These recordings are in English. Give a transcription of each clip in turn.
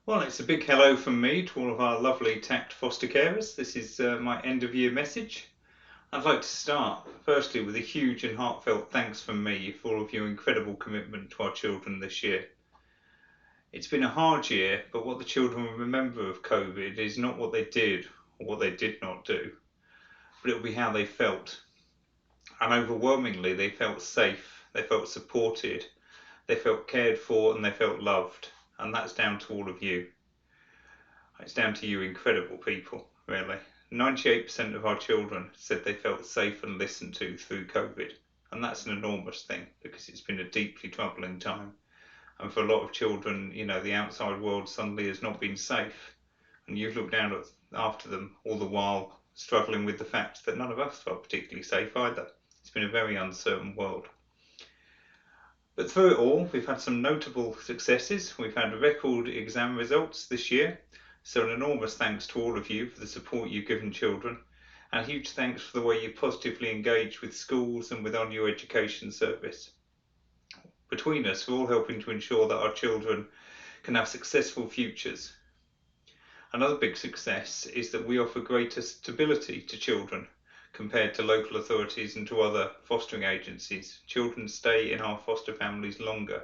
Well, it's a big hello from me to all of our lovely TACT foster carers. This is my end of year message. I'd like to start, firstly, with a huge and heartfelt thanks from me for all of your incredible commitment to our children this year. It's been a hard year, but what the children will remember of COVID is not what they did or what they did not do, but it will be how they felt. And overwhelmingly, they felt safe, they felt supported, they felt cared for, and they felt loved. And that's down to all of you. It's down to you incredible people, really. 98% of our children said they felt safe and listened to through COVID. And that's an enormous thing because it's been a deeply troubling time. And for a lot of children, the outside world suddenly has not been safe. And you've looked down after them all the while struggling with the fact that none of us felt particularly safe either. It's been a very uncertain world. But through it all, we've had some notable successes. We've had record exam results this year. So an enormous thanks to all of you for the support you've given children, and a huge thanks for the way you positively engage with schools and with our new education service. Between us, we're all helping to ensure that our children can have successful futures. Another big success is that we offer greater stability to children compared to local authorities and to other fostering agencies. Children stay in our foster families longer,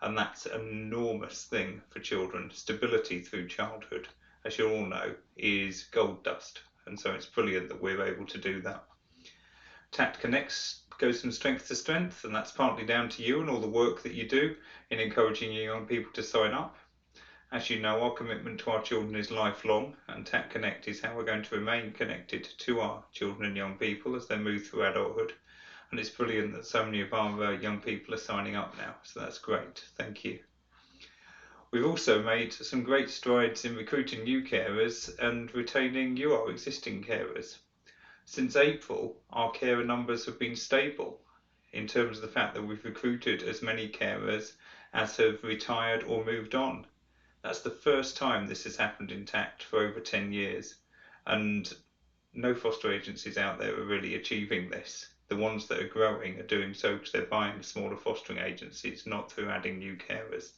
and that's an enormous thing for children. Stability through childhood, as you all know, is gold dust, and so it's brilliant that we're able to do that. TACT Connects goes from strength to strength, and that's partly down to you and all the work that you do in encouraging young people to sign up. As you know, our commitment to our children is lifelong, and TACT Connect is how we're going to remain connected to our children and young people as they move through adulthood. And it's brilliant that so many of our young people are signing up now, so that's great. Thank you. We've also made some great strides in recruiting new carers and retaining you, our existing carers. Since April, our carer numbers have been stable in terms of the fact that we've recruited as many carers as have retired or moved on. That's the first time this has happened in TACT for over 10 years, and no foster agencies out there are really achieving this. The ones that are growing are doing so because they're buying smaller fostering agencies, not through adding new carers.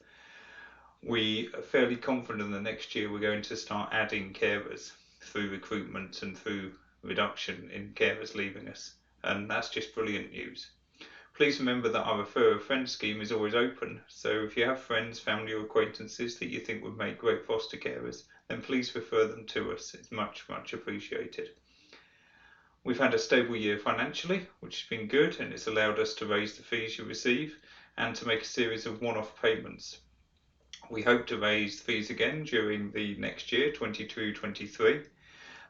We are fairly confident that next year we're going to start adding carers through recruitment and through reduction in carers leaving us, and that's just brilliant news. Please remember that our Referral Friends scheme is always open, so if you have friends, family or acquaintances that you think would make great foster carers, then please refer them to us. It's much, much appreciated. We've had a stable year financially, which has been good, and it's allowed us to raise the fees you receive and to make a series of one-off payments. We hope to raise fees again during the next year, 22-23,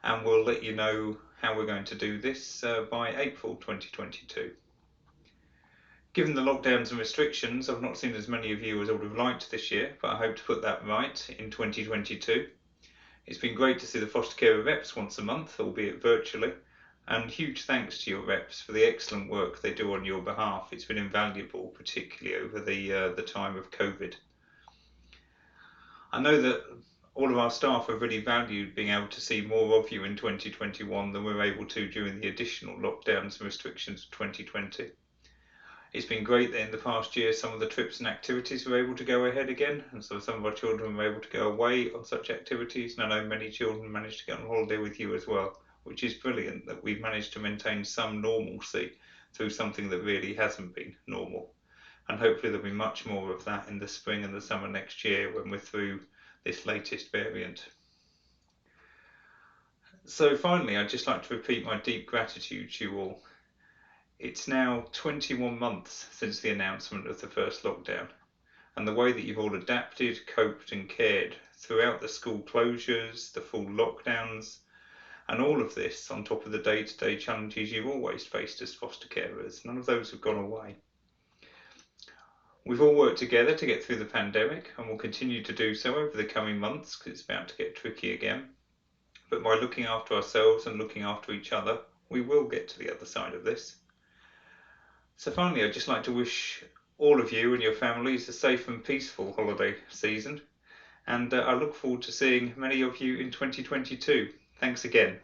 and we'll let you know how we're going to do this by April 2022. Given the lockdowns and restrictions, I've not seen as many of you as I would have liked this year, but I hope to put that right in 2022. It's been great to see the foster carer reps once a month, albeit virtually, and huge thanks to your reps for the excellent work they do on your behalf. It's been invaluable, particularly over the time of COVID. I know that all of our staff have really valued being able to see more of you in 2021 than we were able to during the additional lockdowns and restrictions of 2020. It's been great that in the past year some of the trips and activities were able to go ahead again, and so some of our children were able to go away on such activities, and I know many children managed to get on holiday with you as well, which is brilliant that we've managed to maintain some normalcy through something that really hasn't been normal. And hopefully there'll be much more of that in the spring and the summer next year when we're through this latest variant. So finally, I'd just like to repeat my deep gratitude to you all. It's now 21 months since the announcement of the first lockdown, and the way that you've all adapted, coped and cared throughout the school closures, the full lockdowns, and all of this on top of the day-to-day challenges you've always faced as foster carers. None of those have gone away. We've all worked together to get through the pandemic, and will continue to do so over the coming months because it's about to get tricky again. But by looking after ourselves and looking after each other, we will get to the other side of this. So finally, I'd just like to wish all of you and your families a safe and peaceful holiday season, and I look forward to seeing many of you in 2022. Thanks again.